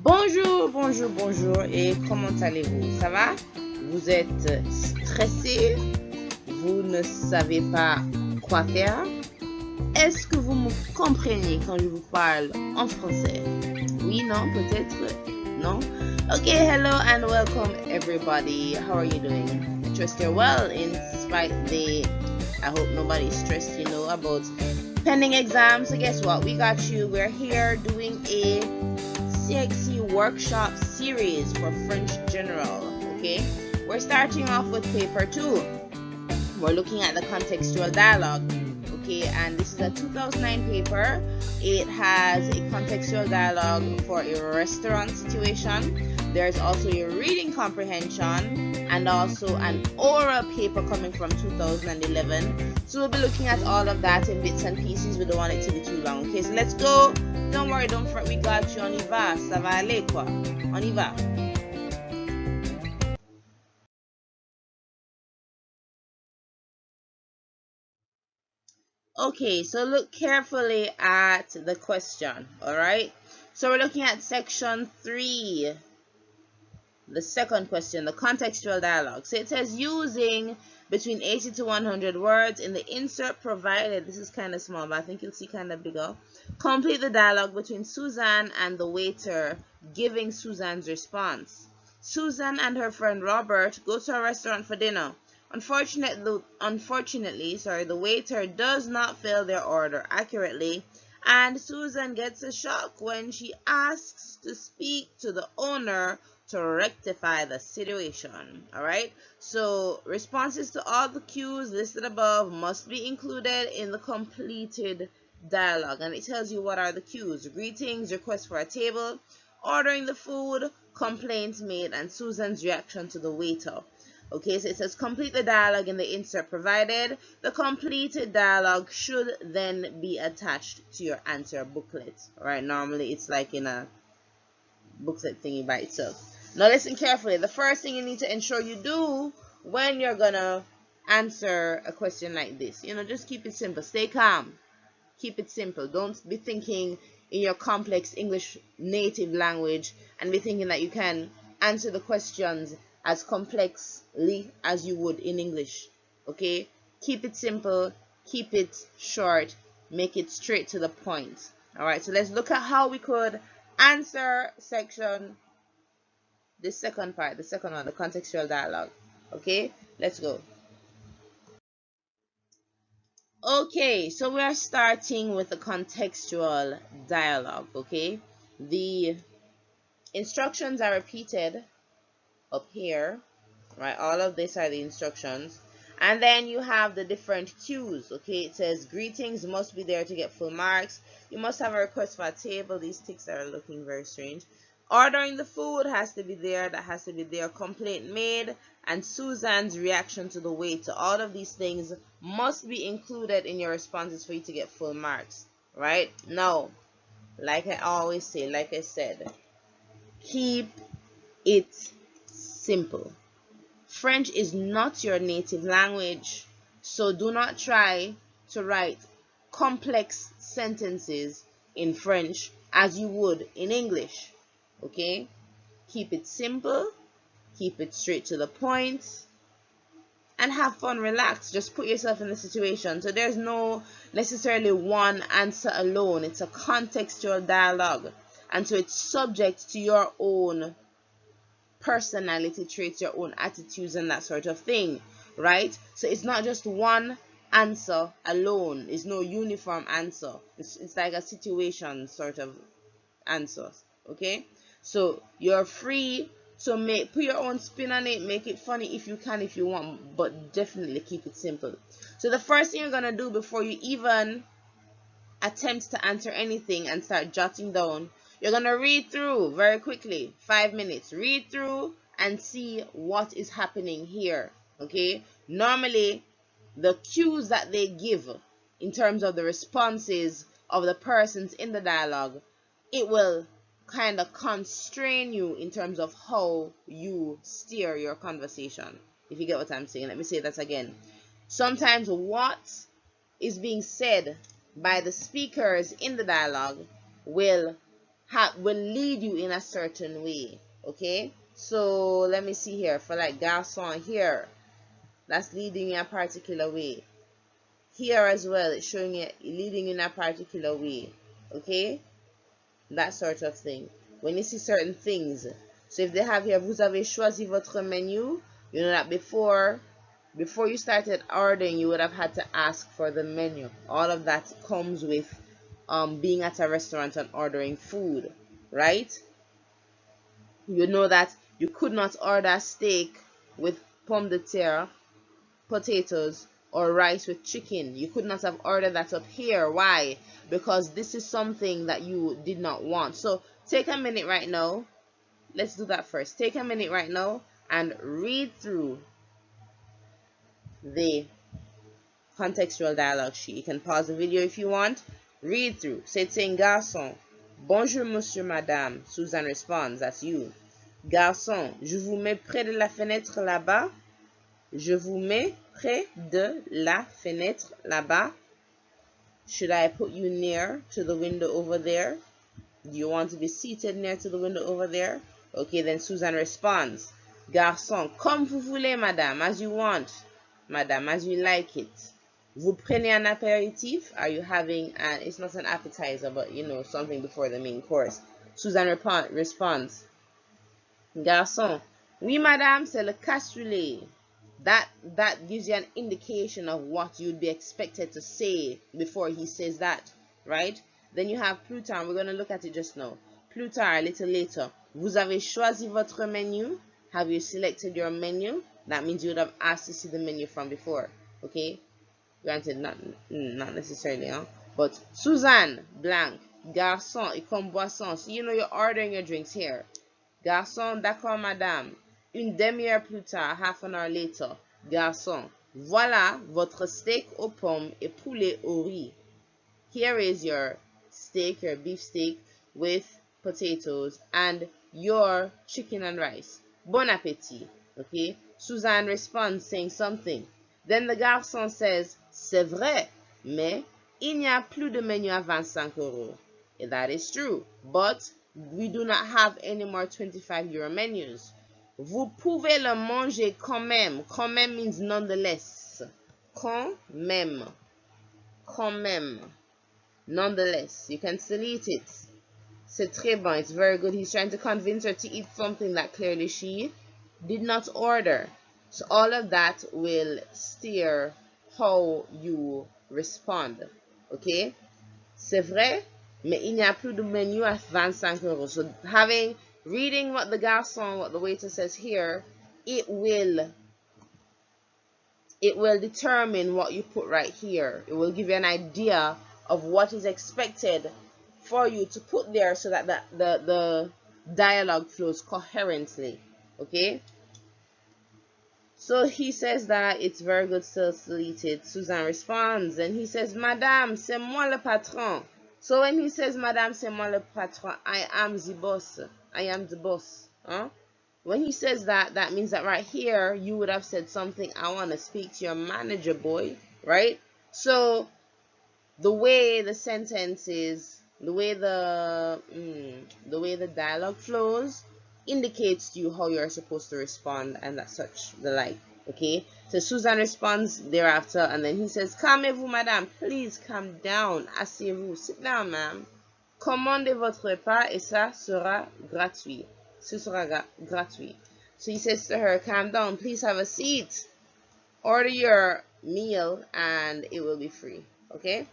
Bonjour, bonjour, bonjour et comment allez-vous? Ça va? Vous êtes stressé? Vous ne savez pas quoi faire? Est-ce que vous me comprenez quand je vous parle en français? Oui, non, peut-être? Non? Okay, hello and welcome everybody. How are you doing? I trust you're well in spite I hope nobody's stressed, about pending exams. So guess what? We got you. We're here doing a CXC workshop series for French General. Okay, we're starting off with paper 2. We're looking at the contextual dialogue. Okay, and this is a 2009 paper. It has a contextual dialogue for a restaurant situation. There's also a reading comprehension and also an oral paper coming from 2011. So we'll be looking at all of that in bits and pieces. We don't want it to be too long. Okay, so let's go. Don't worry, don't fret, we got you. On y va, ça va aller quoi. On y va. Okay, so look carefully at the question, all right? So we're looking at section 3, the second question, the contextual dialogue. So it says using between 80 to 100 words in the insert provided. This is kind of small, but I think you'll see kind of bigger. Complete the dialogue between Suzanne and the waiter, giving Suzanne's response. Susan and her friend Robert go to a restaurant for dinner. Unfortunately, the waiter does not fill their order accurately, and Susan gets a shock when she asks to speak to the owner to rectify the situation. All right, so responses to all the cues listed above must be included in the completed dialogue, and it tells you what are the cues: greetings, request for a table, ordering the food, complaints made, and Susan's reaction to the waiter. Okay, so it says complete the dialogue in the insert provided. The completed dialogue should then be attached to your answer booklet. All right, normally it's like in a booklet thingy by itself. Now listen carefully. The first thing you need to ensure you do when you're gonna answer a question like this, just keep it simple. Stay calm. Keep it simple. Don't be thinking in your complex English native language and be thinking that you can answer the questions as complexly as you would in English. Okay? Keep it simple, keep it short, make it straight to the point. Alright, so let's look at how we could answer this second part, the second one, the contextual dialogue. Okay? Let's go. Okay, so we are starting with the contextual dialogue. Okay, the instructions are repeated up here, right? All of these are the instructions, and then you have the different cues. Okay, it says greetings must be there to get full marks. You must have a request for a table. These ticks are looking very strange. Ordering the food has to be there. That has to be there. Complaint made, and Suzanne's reaction to the waiter. All of these things must be included in your responses for you to get full marks. Right? Now, like I always say, like I said, keep it simple. French is not your native language, so do not try to write complex sentences in French as you would in English. Okay? Keep it simple, keep it straight to the point, and have fun, relax. Just put yourself in the situation. So there's no necessarily one answer alone. It's a contextual dialogue. And so it's subject to your own personality traits, your own attitudes, and that sort of thing, right? So it's not just one answer alone. It's no uniform answer. It's like a situation sort of answer. Okay, so you're free to put your own spin on it, make it funny if you can, if you want, but definitely keep it simple. So the first thing you're gonna do before you even attempt to answer anything and start jotting down, you're gonna read through very quickly, 5 minutes, read through and see what is happening here. Okay, normally the cues that they give in terms of the responses of the persons in the dialogue, it will kind of constrain you in terms of how you steer your conversation, if you get what I'm saying. Let me say that again. Sometimes what is being said by the speakers in the dialogue will will lead you in a certain way. Okay, so let me see here. For like garçon here, that's leading in a particular way. Here as well, it's showing it leading in a particular way. Okay, that sort of thing. When you see certain things, so if they have here, vous avez choisi votre menu, you know that before you started ordering, you would have had to ask for the menu. All of that comes with being at a restaurant and ordering food, right? You know that you could not order steak with pomme de terre, potatoes, or rice with chicken. You could not have ordered that up here. Why? Because this is something that you did not want. So take a minute right now. Let's do that first. Take a minute right now and read through the contextual dialogue sheet. You can pause the video if you want. Read through. C'est un garçon. Bonjour monsieur madame. Suzanne responds. That's you. Garçon, je vous mets près de la fenêtre là-bas. Je vous mets près de la fenêtre là-bas. Should I put you near to the window over there? Do you want to be seated near to the window over there? Okay, then Suzanne responds. Garçon, comme vous voulez, madame, as you want. Madame, as you like it. Vous prenez un apéritif? Are you having an, it's not an appetizer, but you know, something before the main course. Suzanne responds. Garçon, oui, madame, c'est le cassoulet. That gives you an indication of what you'd be expected to say before he says that, right? Then you have Plutarch. We're going to look at it just now. Plutarch, a little later. Vous avez choisi votre menu? Have you selected your menu? That means you would have asked to see the menu from before, okay? Granted, not necessarily, huh? But Suzanne, blank. Garçon, et comme boisson. So you know you're ordering your drinks here. Garçon, d'accord, madame. Une demi-heure plus tard, half an hour later. Garçon, voilà votre steak aux pommes et poulet au riz. Here is your steak, your beef steak with potatoes and your chicken and rice. Bon appétit. Okay? Suzanne responds saying something. Then the garçon says, c'est vrai, mais il n'y a plus de menu à 25 euros. That is true, but we do not have any more 25 euro menus. Vous pouvez le manger quand même. Quand même means nonetheless. Quand même. Quand même. Nonetheless. You can still eat it. C'est très bon. It's very good. He's trying to convince her to eat something that clearly she did not order. So all of that will steer how you respond. Okay? C'est vrai, mais il n'y a plus de menu à 25 euros. So reading what the garçon, what the waiter says here, it will determine what you put right here. It will give you an idea of what is expected for you to put there so that the dialogue flows coherently. Okay? So he says that it's very good, still deleted. Suzanne responds and he says, Madame, c'est moi le patron. So when he says, Madame, c'est moi le patron, I am the boss. I am the boss. Huh? When he says that, that means that right here, you would have said something, I want to speak to your manager, boy. Right? So the way the sentence is, the way the dialogue flows, indicates to you how you're supposed to respond and that such the like. Okay, so Suzanne responds thereafter and then he says, calmez-vous madame, please calm down, asseyez-vous, sit down ma'am, commandez votre repas et ça sera gratuit. Ce sera gratuit. So he says to her, calm down, please have a seat, order your meal and it will be free. Okay,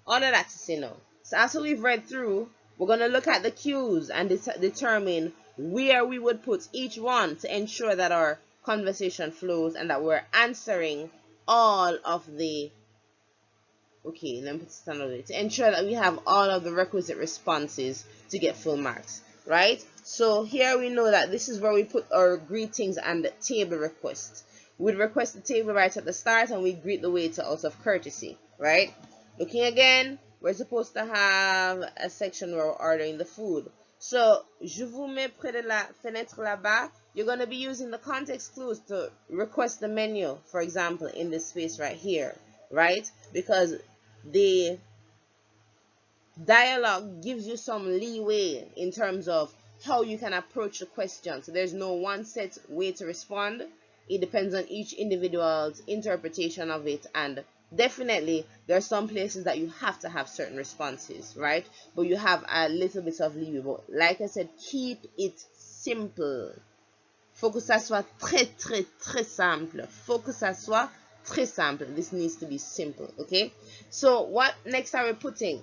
all of that to say no. So after we've read through, we're going to look at the cues and determine where we would put each one to ensure that our conversation flows and that we're answering all of the, okay, let me put it another way, to ensure that we have all of the requisite responses to get full marks, right? So here we know that this is where we put our greetings and the table request. We'd request the table right at the start and we greet the waiter out of courtesy, right? Looking again, we're supposed to have a section where we're ordering the food. So, je vous mets près de la fenêtre là-bas. You're going to be using the context clues to request the menu, for example, in this space right here, right? Because the Dialogue gives you some leeway in terms of how you can approach the question. So there's no one set way to respond. It depends on each individual's interpretation of it, and definitely there are some places that you have to have certain responses, right? But you have a little bit of leeway. But like I said, keep it simple. Faut que ça soit très très très simple. Faut que ça soit très simple. This needs to be simple, okay? So what next are we putting?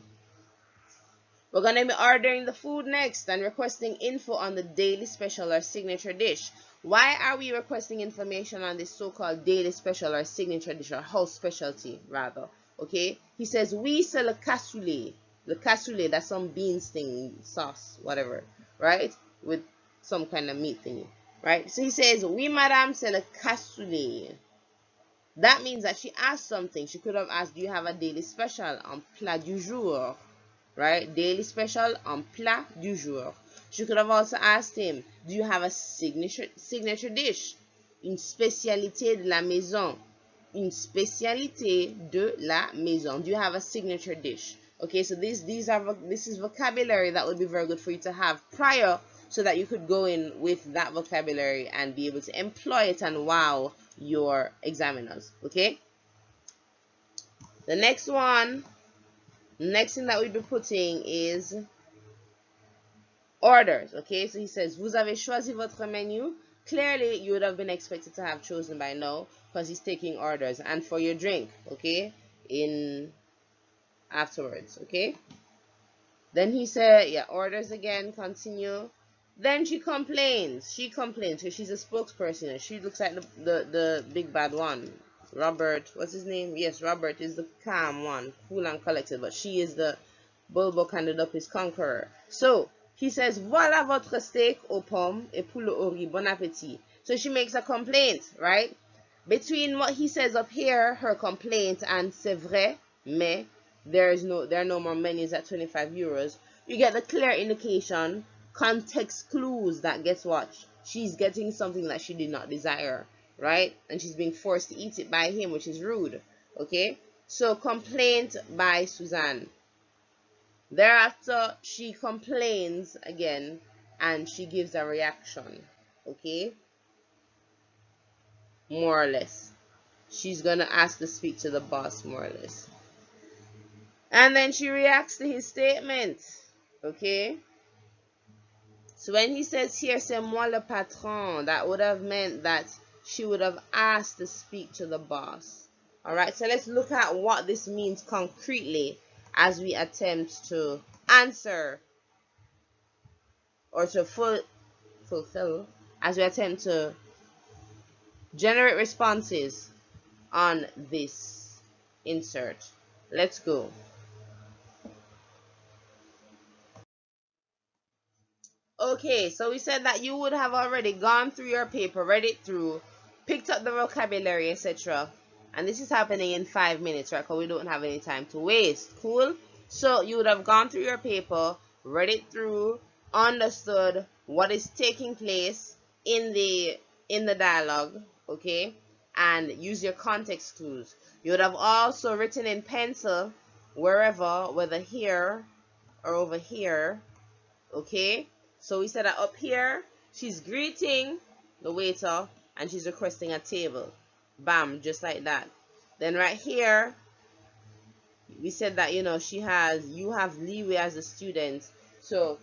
We're going to be ordering the food next and requesting info on the daily special or signature dish. Why are we requesting information on this so-called daily special or signature dish, or house specialty rather? Okay, he says, we sell le cassoulet. Le cassoulet, that's some beans thing, sauce, whatever, right? With some kind of meat thingy, right? So he says, oui madame, c'est le cassoulet. That means that she asked something. She could have asked, do you have a daily special en plat du jour? Right? Daily special en plat du jour. She could have also asked him, do you have a signature dish? Une spécialité de la maison. Une spécialité de la maison. Do you have a signature dish? Okay, so this is vocabulary that would be very good for you to have prior, so that you could go in with that vocabulary and be able to employ it and wow your examiners. Okay? The next thing that we'll be putting is orders. Okay, so he says, vous avez choisi votre menu. Clearly, you would have been expected to have chosen by now, because he's taking orders. And for your drink, okay, in afterwards, okay. Then he said, yeah, orders again, continue. Then she complains. So she's a spokesperson. She looks like the big bad one. Robert, what's his name? Yes, Robert is the calm one, cool and collected, but she is the Bulbo Candidopis conqueror. So he says, voilà votre steak aux pommes et poulet au riz, bon appétit. So she makes a complaint, right? Between what he says up here, her complaint, and c'est vrai, mais there are no more menus at 25 euros. You get the clear indication, context clues that guess what? She's getting something that she did not desire, right? And she's being forced to eat it by him, which is rude. Okay? So complaint by Suzanne. Thereafter, she complains again and she gives a reaction. Okay? More or less. She's gonna ask to speak to the boss, more or less. And then she reacts to his statement. Okay? So when he says here, c'est moi le patron, that would have meant that she would have asked to speak to the boss. Alright, so let's look at what this means concretely as we attempt to answer, or to fulfill, as we attempt to generate responses on this insert. Let's go. Okay, so we said that you would have already gone through your paper, read it through, picked up the vocabulary, etc. And this is happening in 5 minutes, right? Because we don't have any time to waste. Cool? So you would have gone through your paper, read it through, understood what is taking place in the dialogue, okay? And use your context clues. You would have also written in pencil wherever, whether here or over here, okay? So we said that up here, she's greeting the waiter and she's requesting a table. Bam, just like that. Then right here, we said that, you have leeway as a student. So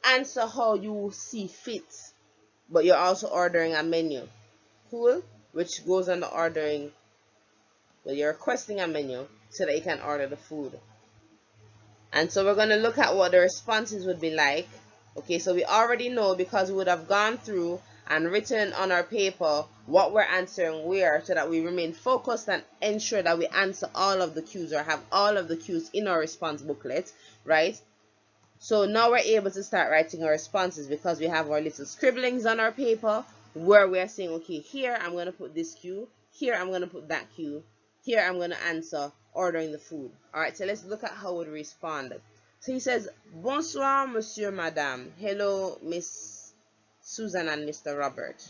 answer how you see fit. But you're also ordering a menu. Cool? Which goes on the ordering. Well, you're requesting a menu so that you can order the food. And so we're going to look at what the responses would be like. Okay, so we already know, because we would have gone through and written on our paper what we're answering where, so that we remain focused and ensure that we answer all of the cues, or have all of the cues in our response booklet, right? So now we're able to start writing our responses, because we have our little scribblings on our paper where we are saying, okay, here I'm going to put this cue, here I'm going to put that cue, here I'm going to answer ordering the food. Alright, so let's look at how we would respond. So he says, bonsoir, monsieur, madame. Hello, Miss Susan and Mr. Robert.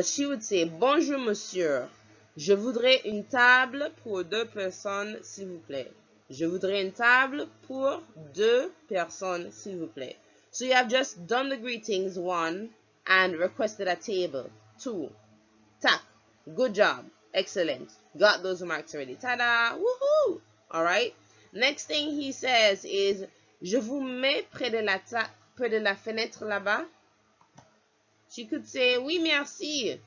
She would say, bonjour, monsieur. Je voudrais une table pour 2 personnes, s'il vous plaît. Je voudrais une table pour 2 personnes, s'il vous plaît. So you have just done the greetings, 1, and requested a table, 2. Tack. Good job. Excellent. Got those marks already. Ta-da! Woohoo! Alright. Next thing he says is, je vous mets près de la fenêtre là-bas. She could say, oui, merci.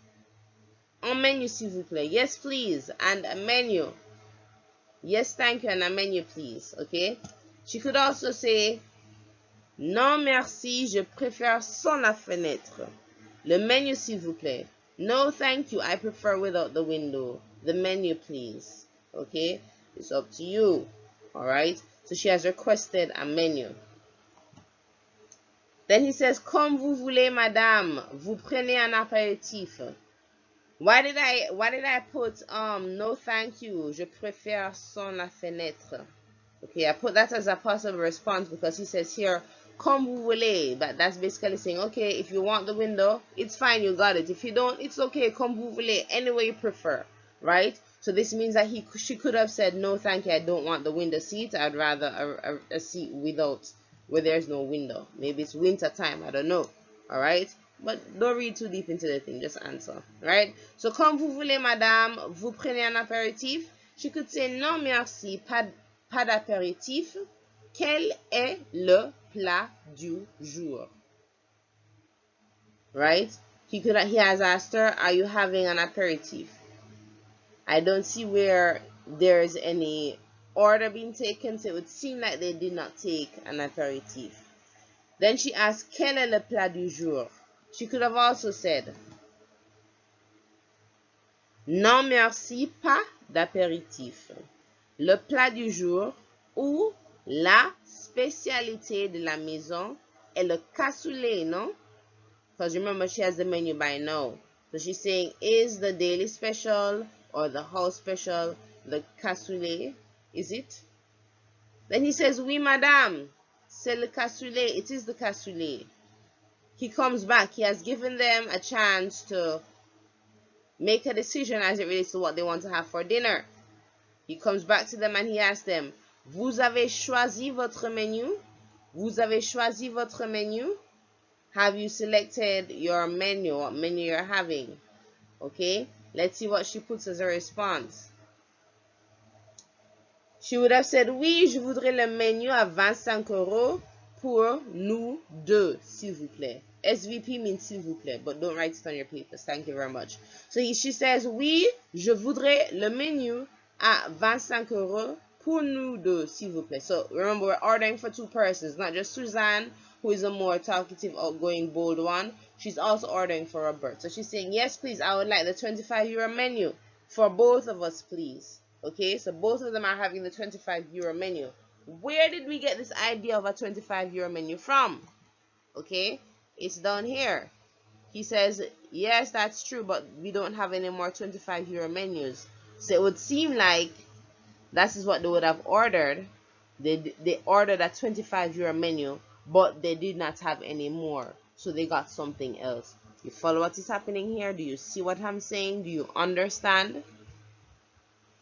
Un menu, s'il vous plaît. Yes, please. And a menu. Yes, thank you. And a menu, please. Okay? She could also say, non, merci. Je préfère sans la fenêtre. Le menu, s'il vous plaît. No, thank you. I prefer without the window. The menu, please. Okay? It's up to you. Alright? So she has requested a menu. Then he says, comme vous voulez, madame. Vous prenez un apéritif. Why did I put no thank you? Je préfère sans la fenêtre. Okay, I put that as a possible response because he says here, comme vous voulez. But that's basically saying, okay, if you want the window, it's fine, you got it. If you don't, it's okay, comme vous voulez, any way you prefer, right? So this means that she could have said, no, thank you, I don't want the window seat. I'd rather a seat where there's no window. Maybe it's winter time, I don't know, all right? But don't read too deep into the thing, just answer, right? So, comme vous voulez, madame, vous prenez un apéritif. She could say, non, merci, pas d'apéritif. Quel est le plat du jour? Right? He has asked her, are you having an aperitif? I don't see where there's any order being taken, so it would seem like they did not take an aperitif. Then she asked, quel est le plat du jour? She could have also said, non merci, pas d'apéritif. Le plat du jour ou la spécialité de la maison est le cassoulet, no? Because remember, she has the menu by now. So she's saying, is the daily special or the house special the cassoulet? Is it? Then he says, oui, madame, c'est le cassoulet. It is the cassoulet. He comes back. He has given them a chance to make a decision as it relates to what they want to have for dinner. He comes back to them and he asks them, vous avez choisi votre menu? Vous avez choisi votre menu? Have you selected your menu, what menu you're having? Okay, let's see what she puts as a response. She would have said, oui, je voudrais le menu à 25 € pour nous deux, s'il vous plaît. SVP means s'il vous plaît, but don't write it on your papers. Thank you very much. So she says, oui, je voudrais le menu à 25 € pour nous deux, s'il vous plaît. So remember, we're ordering for 2 persons, not just Suzanne, who is a more talkative, outgoing, bold one. She's also ordering for Robert. So she's saying, yes, please, I would like the 25 € menu for both of us, please. Okay, so both of them are having the 25 € menu. Where did we get this idea of a 25 € menu from? Okay, it's down here. He says, yes, that's true, but we don't have any more 25 € menus. So it would seem like that is what they would have ordered. They ordered a 25 € menu, but they did not have any more. So they got something else. You follow what is happening here? Do you see what I'm saying? Do you understand?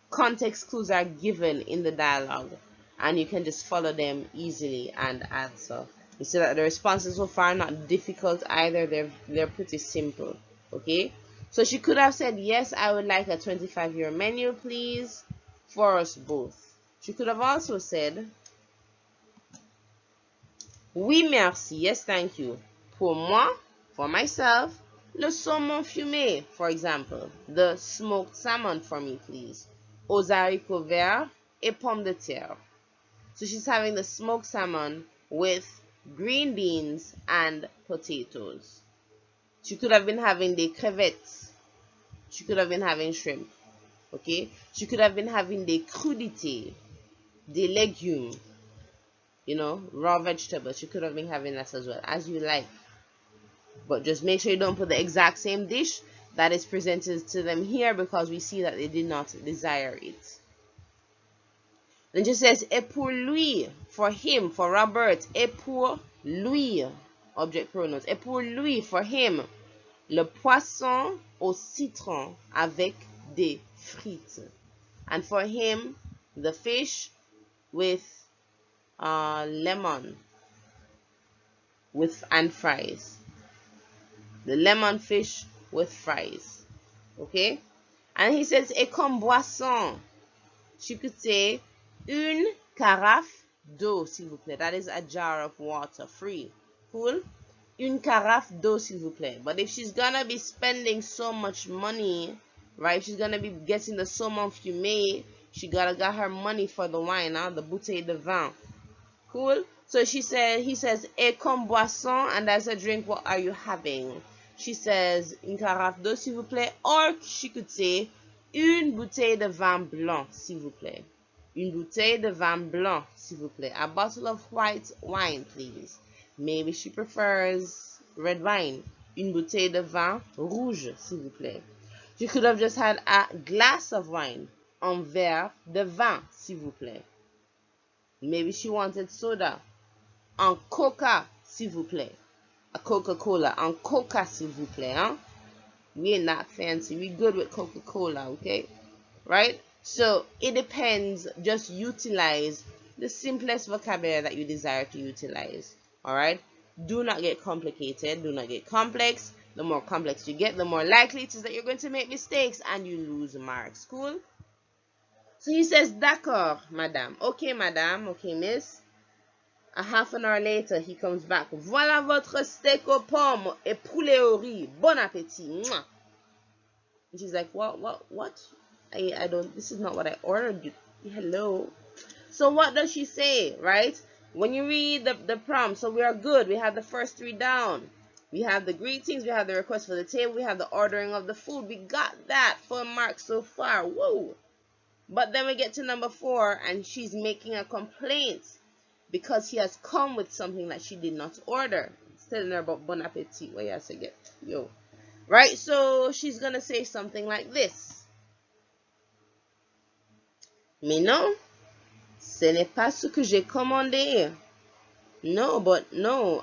Context clues are given in the dialogue, and you can just follow them easily and answer. You see that the responses so far are not difficult either. They're pretty simple. Okay, so she could have said, yes, I would like a 25 € menu, please, for us both. She could have also said, oui, merci, yes, thank you, pour moi, for myself, le saumon fumé, for example, the smoked salmon for me, please, aux haricots verts et pommes de terre. So she's having the smoked salmon with green beans and potatoes. She could have been having the crevettes. She could have been having shrimp. Okay? She could have been having the crudité, the legume, raw vegetables. She could have been having that as well, as you like. But just make sure you don't put the exact same dish that is presented to them here, because we see that they did not desire it. Then she says, et pour lui, for him, for Robert, et pour lui, object pronouns, et pour lui, for him, le poisson au citron avec des frites. And for him, the fish with lemon and fries. The lemon fish with fries. Okay? And he says, et comme boisson. She could say, une carafe d'eau, s'il vous plaît. That is a jar of water, free. Cool? Une carafe d'eau, s'il vous plaît. But if she's gonna be spending so much money, right? She's gonna be getting the saumon fumé. She gotta got her money for the wine, huh? The bouteille de vin. Cool? So he says, et comme boisson, and as a drink, what are you having? She says, une carafe d'eau, s'il vous plaît. Or she could say, une bouteille de vin blanc, s'il vous plaît. Une bouteille de vin blanc, s'il vous plaît. A bottle of white wine, please. Maybe she prefers red wine. Une bouteille de vin rouge, s'il vous plaît. She could have just had a glass of wine. Un verre de vin, s'il vous plaît. Maybe she wanted soda. Un coca, s'il vous plaît. A Coca-Cola. Un coca, s'il vous plaît, huh? We ain't that fancy. We good with Coca-Cola, okay? Right? So, it depends. Just utilize the simplest vocabulary that you desire to utilize. Alright? Do not get complicated. Do not get complex. The more complex you get, the more likely it is that you're going to make mistakes and you lose marks. Cool? So he says, d'accord, madame. Okay, madame. Okay, miss. A half an hour later, he comes back. Voilà votre steak aux pommes et poulet au riz. Bon appétit. Mwah. And she's like, what? I don't, this is not what I ordered. Hello. So what does she say, right? When you read the prompt, so we are good. We have the first three down. We have the greetings. We have the request for the table. We have the ordering of the food. We got that full mark so far. Whoa. But then we get to number 4, and she's making a complaint because he has come with something that she did not order. It's telling her about bon appetit. What you have to get? Yo. Right? So she's going to say something like this. Mais non, ce n'est pas ce que j'ai commandé. No, but no.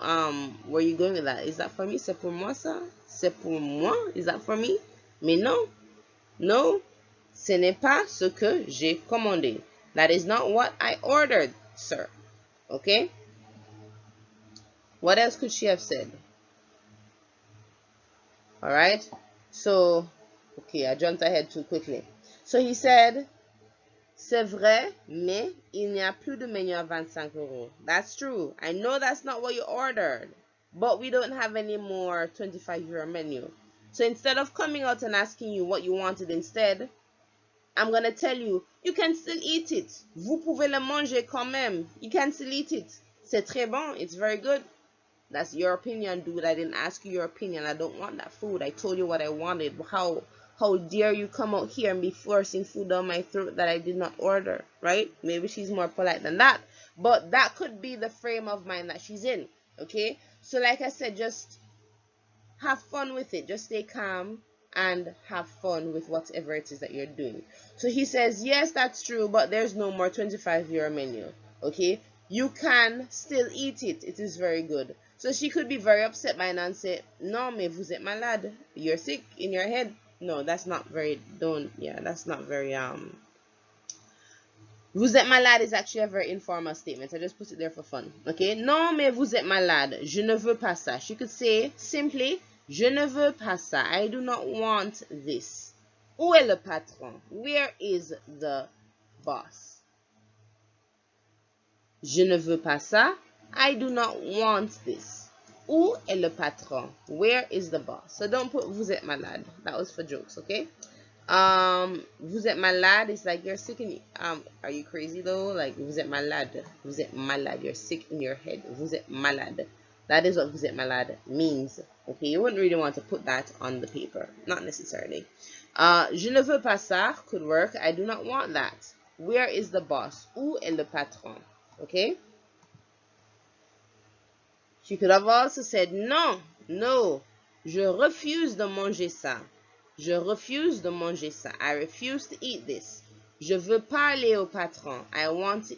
Where are you going with that? Is that for me? C'est pour moi ça? C'est pour moi? Is that for me? Mais non. No, ce n'est pas ce que j'ai commandé. That is not what I ordered, sir. Okay? What else could she have said? Alright? So, okay, I jumped ahead too quickly. So he said, c'est vrai, mais il n'y a plus de menu à 25 euros. That's true. I know that's not what you ordered, but we don't have any more 25 euro menu. So instead of coming out and asking you what you wanted instead, I'm going to tell you, you can still eat it. Vous pouvez le manger quand même. You can still eat it. C'est très bon. It's very good. That's your opinion, dude. I didn't ask you your opinion. I don't want that food. I told you what I wanted. How dare you come out here and be forcing food down my throat that I did not order, right? Maybe she's more polite than that. But that could be the frame of mind that she's in, okay? So like I said, just have fun with it. Just stay calm and have fun with whatever it is that you're doing. So he says, yes, that's true, but there's no more 25 euro menu, okay? You can still eat it. It is very good. So she could be very upset by now and say, non, mais vous êtes malade. You're sick in your head. No, that's not very, that's not very, vous êtes malade is actually a very informal statement. I just put it there for fun. Okay? Non, mais vous êtes malade. Je ne veux pas ça. She could say simply, je ne veux pas ça. I do not want this. Où est le patron? Where is the boss? Je ne veux pas ça. I do not want this. Où est le patron? Where is the boss? So don't put vous êtes malade. That was for jokes, okay? Vous êtes malade is like you're sick in, are you crazy though? Like vous êtes malade. Vous êtes malade. You're sick in your head. Vous êtes malade. That is what vous êtes malade means. Okay, you wouldn't really want to put that on the paper. Not necessarily. Je ne veux pas ça could work. I do not want that. Where is the boss? Où est le patron? Okay? She could have also said, non, no, je refuse de manger ça. Je refuse de manger ça. I refuse to eat this. Je veux parler au patron. I want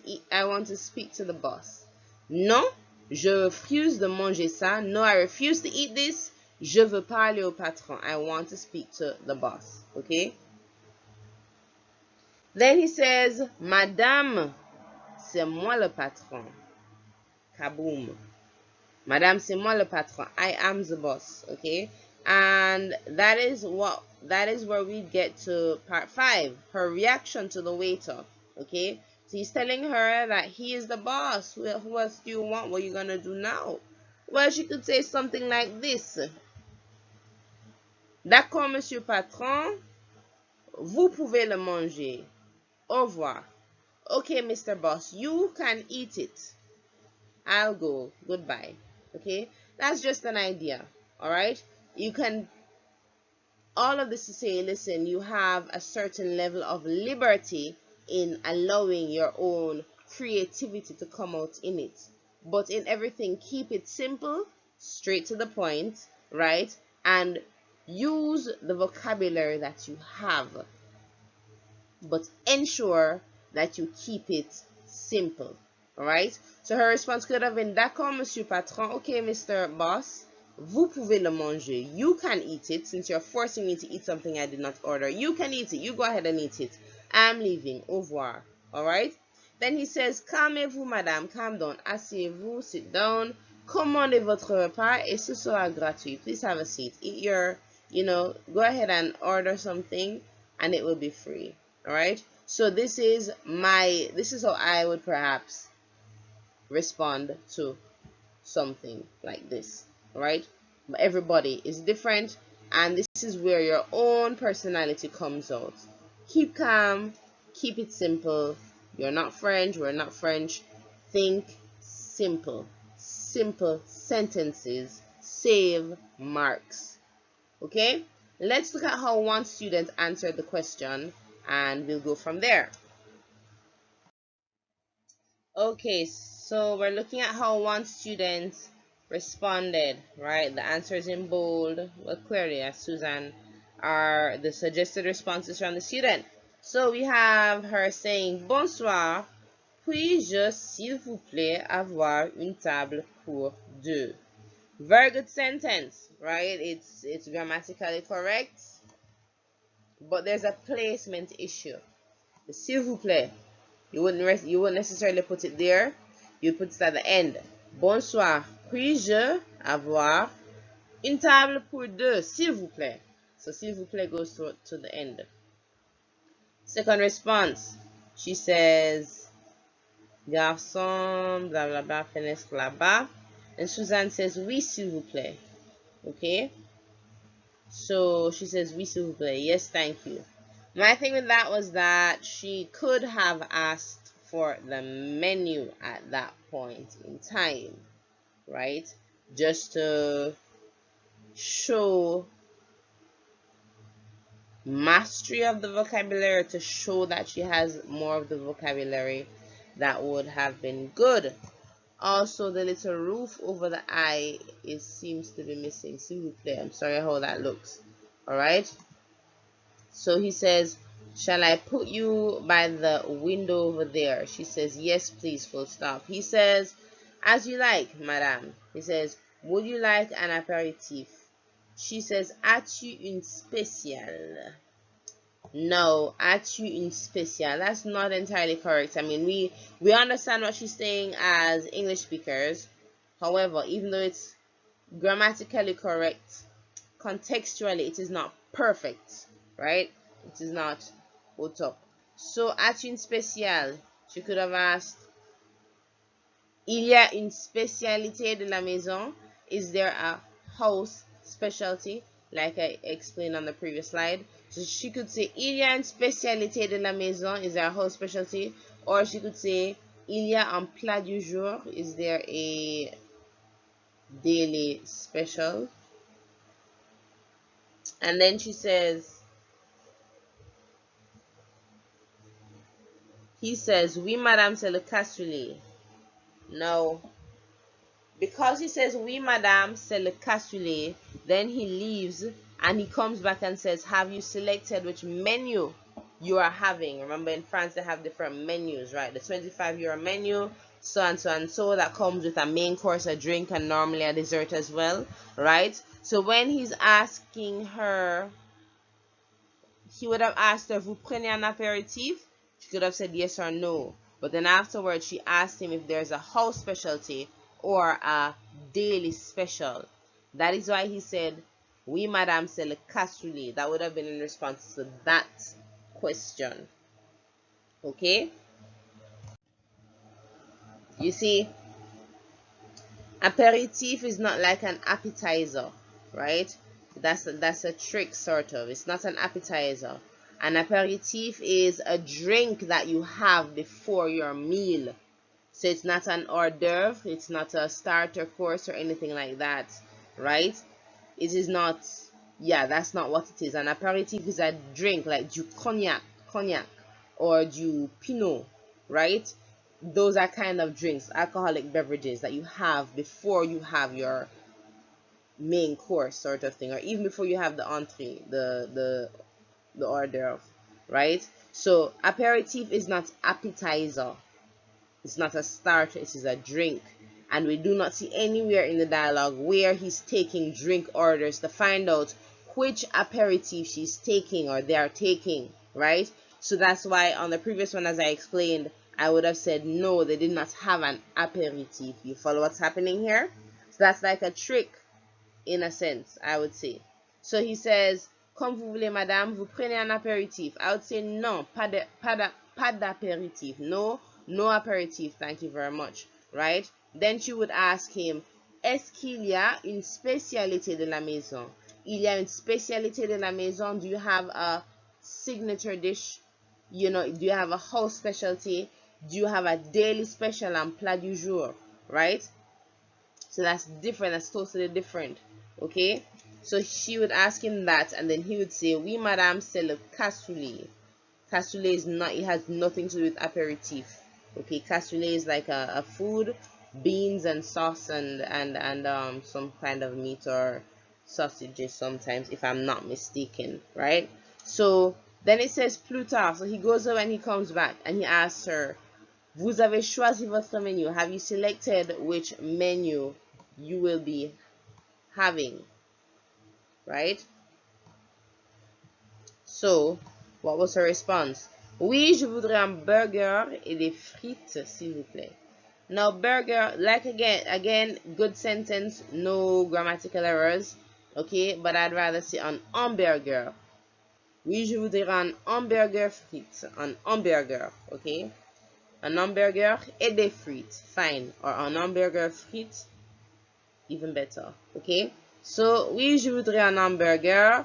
to speak to the boss. Non, je refuse de manger ça. No, I refuse to eat this. Je veux parler au patron. I want to speak to the boss. Okay? Then he says, Madame, c'est moi le patron. Kaboom. Madame, c'est moi le patron. I am the boss. Okay? And that is where we get to part 5, her reaction to the waiter. Okay? So he's telling her that he is the boss. Who else do you want? What are you gonna do now? Well, she could say something like this. D'accord, monsieur patron. Vous pouvez le manger. Au revoir. Okay, Mr. Boss, you can eat it. I'll go. Goodbye. Okay? That's just an idea. Alright? You can, all of this to say, listen, you have a certain level of liberty in allowing your own creativity to come out in it. But in everything, keep it simple, straight to the point, right? And use the vocabulary that you have. But ensure that you keep it simple. Alright? So her response could have been, D'accord, monsieur patron. Okay, Mr. Boss. Vous pouvez le manger. You can eat it. Since you're forcing me to eat something I did not order, you can eat it. You go ahead and eat it. I'm leaving. Au revoir. Alright? Then he says, Calmez-vous, madame. Calm down. Asseyez-vous. Sit down. Commandez votre repas et ce sera gratuit. Please have a seat. Eat your, go ahead and order something and it will be free. Alright? So this is how I would perhaps respond to something like this. Alright? But everybody is different, and this is where your own personality comes out. Keep calm, keep it simple. You're not French, we're not French. Think simple. Simple sentences save marks. Okay? Let's look at how one student answered the question, and we'll go from there. Okay, so we're looking at how one student responded, right? The answers in bold, well, clearly, as Susan, are the suggested responses from the student. So we have her saying, Bonsoir, puis-je, s'il vous plaît, avoir une table pour deux? Very good sentence, right? It's grammatically correct, but there's a placement issue. The s'il vous plaît, you wouldn't necessarily put it there. You put it at the end. Bonsoir, puis-je avoir une table pour deux, s'il vous plaît? So s'il vous plaît goes to the end. Second response, she says, garçon, blah blah blah, fenêtre là-bas. And Suzanne says, oui, s'il vous plaît. Okay? So she says, oui, s'il vous plaît. Yes, thank you. My thing with that was that she could have asked for the menu at that point in time, right? Just to show mastery of the vocabulary, to show that she has more of the vocabulary. That would have been good. Also, the little roof over the eye seems to be missing. S'il vous plaît. I'm sorry how that looks. Alright? So he says, shall I put you by the window over there? She says, yes, please, full stop. He says, as you like, madame. He says, would you like an aperitif? She says, as-tu une spéciale? No, as-tu une spéciale? That's not entirely correct. I mean, we understand what she's saying as English speakers. However, even though it's grammatically correct, contextually it is not perfect, right? It is not au top. So, as-tu une spéciale? She could have asked, il y a une spécialité de la maison? Is there a house specialty? Like I explained on the previous slide. So she could say, il y a une spécialité de la maison? Is there a house specialty? Or she could say, il y a un plat du jour? Is there a daily special? And then she says, he says, oui, madame, c'est le cassoulet. No. Because he says, oui, madame, c'est le cassoulet, then he leaves and he comes back and says, have you selected which menu you are having? Remember, in France, they have different menus, right? The 25-euro menu, so and so and so, that comes with a main course, a drink, and normally a dessert as well, right? So when he's asking her, he would have asked her, vous prenez un apéritif? She could have said yes or no. But then afterwards, she asked him if there's a house specialty or a daily special. That is why he said, "Oui, madame, c'est le cassoulet." That would have been in response to that question. Okay? You see, aperitif is not like an appetizer, right? That's a trick, sort of. It's not an appetizer. An aperitif is a drink that you have before your meal. So it's not an hors d'oeuvre, it's not a starter course or anything like that, right? It is not, yeah, that's not what it is. An aperitif is a drink like du cognac, or du pinot, right? Those are kind of drinks, alcoholic beverages that you have before you have your main course, sort of thing, or even before you have the entree, the hors d'oeuvre, right? So aperitif is not appetizer. It's not a starter, it is a drink. And we do not see anywhere in the dialogue where he's taking drink orders to find out which aperitif she's taking or they are taking, right? So that's why on the previous one, as I explained, I would have said no, they did not have an aperitif. You follow what's happening here? So that's like a trick in a sense, I would say. So he says, "Comme vous voulez, madame, vous prenez un apéritif." I would say, "Non, pas d'apéritif." No, no aperitif, thank you very much, right? Then she would ask him, "Est-ce qu'il y a une spécialité de la maison?" Il y a une spécialité de la maison. Do you have a signature dish? You know, do you have a house specialty? Do you have a daily special and plat du jour, right? So that's different, that's totally different. Okay, so she would ask him that, and then he would say, "Oui, madame, c'est le cassoulet." Cassoulet is not, it has nothing to do with aperitif. Okay, cassoulet is like a food, beans and sauce, and some kind of meat or sausages sometimes, if I'm not mistaken, right? So then it says plus tard. So he goes over and he comes back and he asks her, "Vous avez choisi votre menu." Have you selected which menu you will be having, right? So what was her response? "Oui, je voudrais un burger et des frites, s'il vous plaît." Now burger, like again, good sentence, no grammatical errors, okay? But I'd rather say an hamburger. "Oui, je voudrais un hamburger frites." An hamburger, okay? An hamburger et des frites, fine. Or an hamburger frites, even better, okay? So, "Oui, je voudrais un hamburger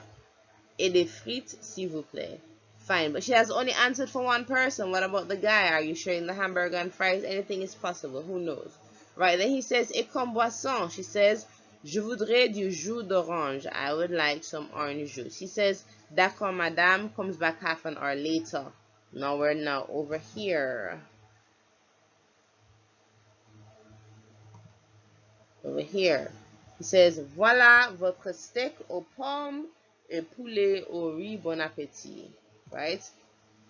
et des frites, s'il vous plaît." Fine, but she has only answered for one person. What about the guy? Are you sharing the hamburger and fries? Anything is possible. Who knows? Right, then he says, "Et comme boisson." She says, "Je voudrais du jus d'orange." I would like some orange juice. He says, "D'accord, madame." Comes back half an hour later. Now we're now over here. Over here. He says, "Voilà votre steak aux pommes et poulet au riz, bon appétit." Right?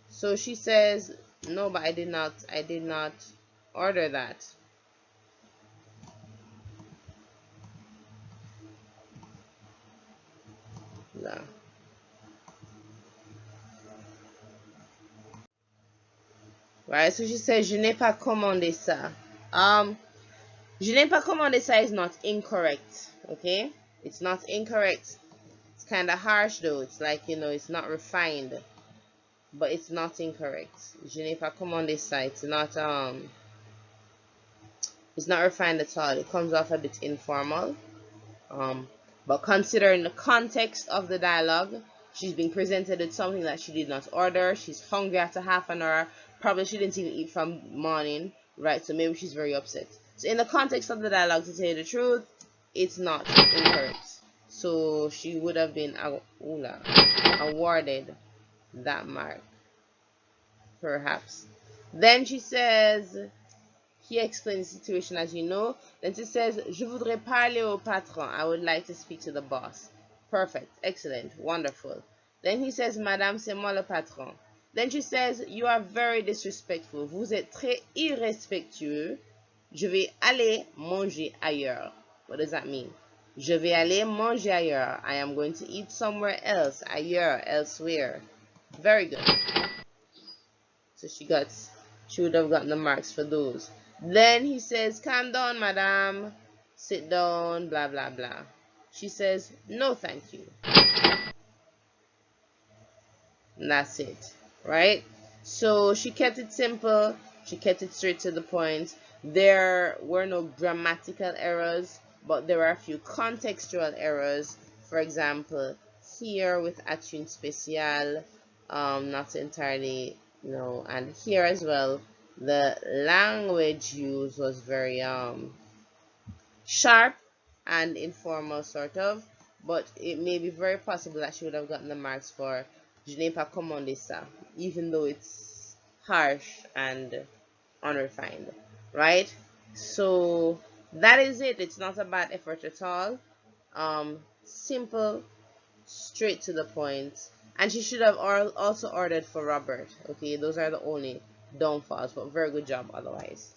So she says, "No, but I did not order that." No. Right? So she says, "Je n'ai pas commandé ça." Je n'ai pas commandé ça is not incorrect. Okay? It's not incorrect. It's kind of harsh though. It's like, you know, it's not refined. But it's not incorrect. Je n'ai pas commandé ça. It's not refined at all. It comes off a bit informal. But considering the context of the dialogue, she's being presented with something that she did not order. She's hungry after half an hour. Probably she didn't even eat from morning, right? So maybe she's very upset. So in the context of the dialogue, to tell you the truth, it's not incorrect. So she would have been awarded that mark, perhaps. Then she says, he explains the situation as you know. Then she says, "Je voudrais parler au patron." I would like to speak to the boss. Perfect. Excellent. Wonderful. Then he says, "Madame, c'est moi le patron." Then she says, "You are very disrespectful. Vous êtes très irrespectueux. Je vais aller manger ailleurs." What does that mean? Je vais aller manger ailleurs. I am going to eat somewhere else. Ailleurs, elsewhere. Very good. So she would have gotten the marks for those. Then he says, calm down, madam, sit down, blah blah blah. She says, no thank you. And that's it, right? So she kept it simple, she kept it straight to the point. There were no grammatical errors, but there are a few contextual errors. For example, here with Action Special, not entirely, and here as well, the language use was very sharp and informal, sort of, but it may be very possible that she would have gotten the marks for Je n'ai pas commandé ça, even though it's harsh and unrefined, right? So that is it. It's not a bad effort at all. Simple, straight to the point. And she should have also ordered for Robert. Okay, those are the only downfalls, but very good job otherwise.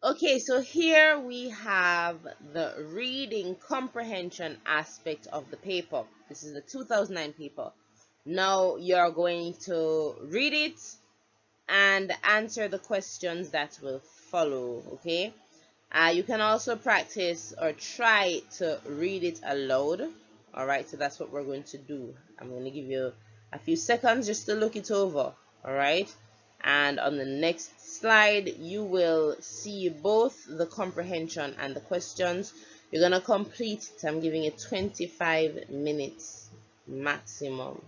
Okay, so here we have the reading comprehension aspect of the paper. This is the 2009 paper. Now you're going to read it and answer the questions that will follow, okay? You can also practice or try to read it aloud. All right, so that's what we're going to do. I'm going to give you a few seconds just to look it over. All right, and on the next slide you will see both the comprehension and the questions. You're going to complete it. I'm giving it 25 minutes maximum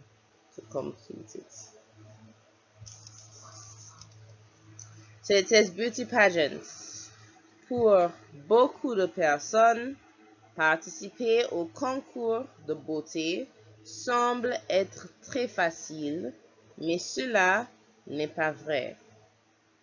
to complete it. So it says beauty pageants. Pour beaucoup de personnes, participer au concours de beauté semble être très facile, mais cela n'est pas vrai.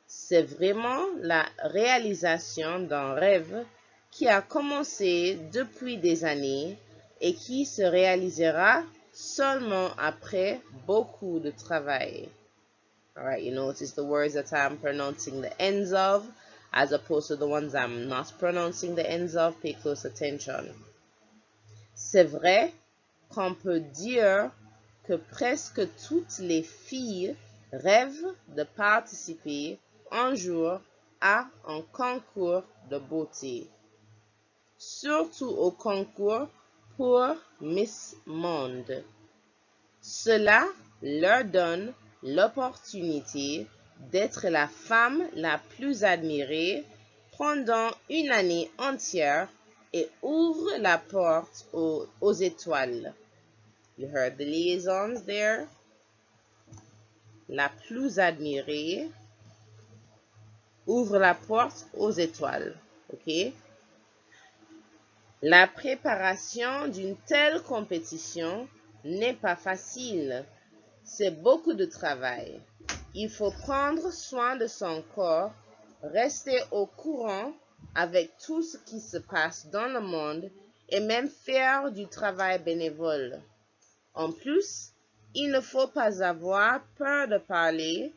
C'est vraiment la réalisation d'un rêve qui a commencé depuis des années et qui se réalisera seulement après beaucoup de travail. Alright, you notice the words that I'm pronouncing the ends of as opposed to the ones I'm not pronouncing the ends of. Pay close attention. C'est vrai qu'on peut dire que presque toutes les filles rêvent de participer un jour à un concours de beauté, surtout au concours pour Miss Monde. Cela leur donne l'opportunité d'être la femme la plus admirée pendant une année entière et ouvre la porte aux étoiles. You heard the liaisons there? La plus admirée ouvre la porte aux étoiles. OK? La préparation d'une telle compétition n'est pas facile. C'est beaucoup de travail. Il faut prendre soin de son corps, rester au courant avec tout ce qui se passe dans le monde et même faire du travail bénévole. En plus, il ne faut pas avoir peur de parler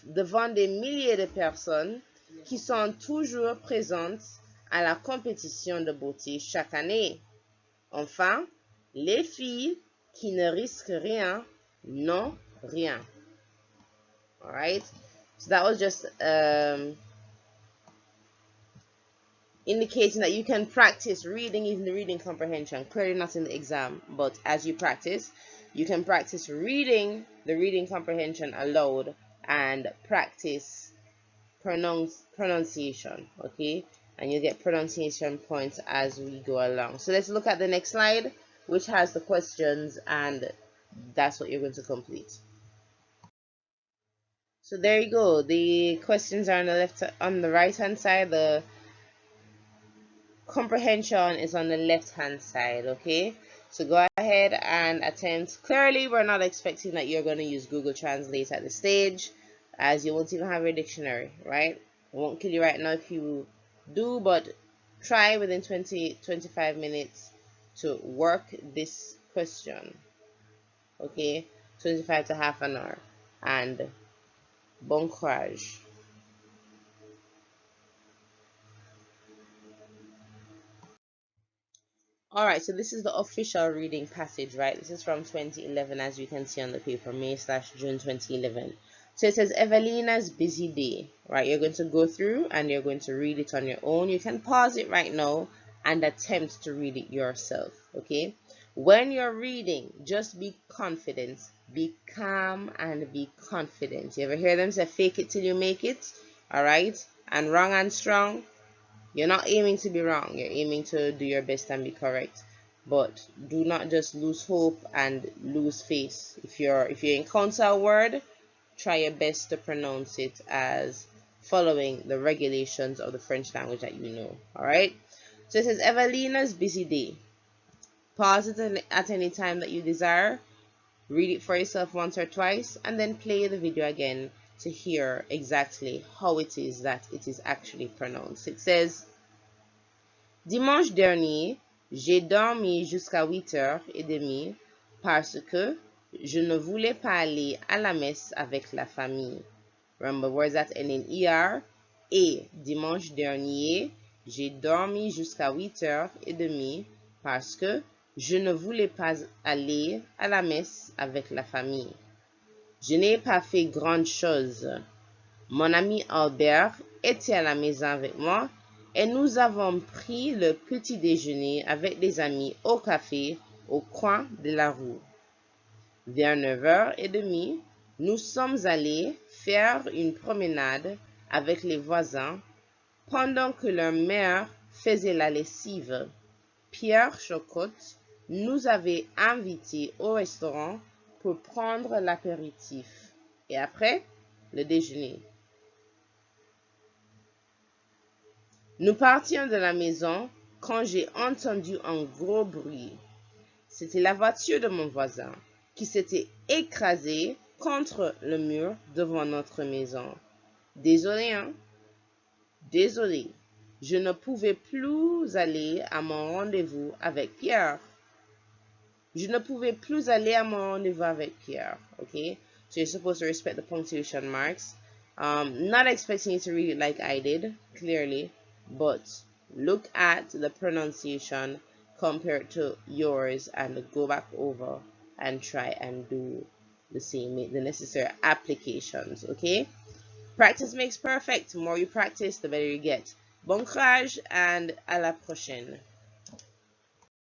devant des milliers de personnes qui sont toujours présentes à la compétition de beauté chaque année. Enfin, les filles qui ne risquent rien n'ont rien. Alright, so that was just indicating that you can practice reading, even the reading comprehension. Clearly not in the exam, but as you practice, you can practice reading the reading comprehension aloud and practice pronunciation, okay? And you get pronunciation points as we go along. So let's look at the next slide, which has the questions, and that's what you're going to complete. So there you go. The questions are on the right hand side. The comprehension is on the left hand side. Okay, so go ahead and attempt. Clearly we're not expecting that you're going to use Google Translate at this stage, as you won't even have your dictionary, right? I won't kill you right now if you do, but try within 20-25 minutes to work this question. Okay, 25 to half an hour, and bon courage. All right, so this is the official reading passage, right? This is from 2011, as you can see on the paper, May/June 2011. So it says Evelina's busy day, right? You're going to go through and you're going to read it on your own. You can pause it right now and attempt to read it yourself, okay? When you're reading, just be confident, be calm, and be confident. You ever hear them say fake it till you make it? All right? And wrong and strong, you're not aiming to be wrong. You're aiming to do your best and be correct. But do not just lose hope and lose face. If you encounter a word, try your best to pronounce it as following the regulations of the French language that you know. Alright? So it says Evelina's busy day. Pause it at any time that you desire. Read it for yourself once or twice, and then play the video again to hear exactly how it is that it is actually pronounced. It says, Dimanche dernier, j'ai dormi jusqu'à 8h30 parce que je ne voulais pas aller à la messe avec la famille. Remember words that end in ER. Et dimanche dernier, j'ai dormi jusqu'à 8h30 parce que je ne voulais pas aller à la messe avec la famille. Je n'ai pas fait grande chose. Mon ami Albert était à la maison avec moi et nous avons pris le petit déjeuner avec des amis au café au coin de la rue. Vers 9h30, nous sommes allés faire une promenade avec les voisins pendant que leur mère faisait la lessive. Pierre Chocotte nous avait invités au restaurant pour prendre l'apéritif et après le déjeuner. Nous partions de la maison quand j'ai entendu un gros bruit. C'était la voiture de mon voisin qui s'était écrasée contre le mur devant notre maison. Désolé, hein? Désolé. Je ne pouvais plus aller à mon rendez-vous avec Pierre. Je ne pouvais plus aller à mon rendez-vous avec Pierre. Okay? So you're supposed to respect the punctuation marks. Not expecting you to read it like I did, clearly, but look at the pronunciation compared to yours and go back over and try and do the same, make the necessary applications, okay? Practice makes perfect. The more you practice, the better you get. Bon courage and à la prochaine.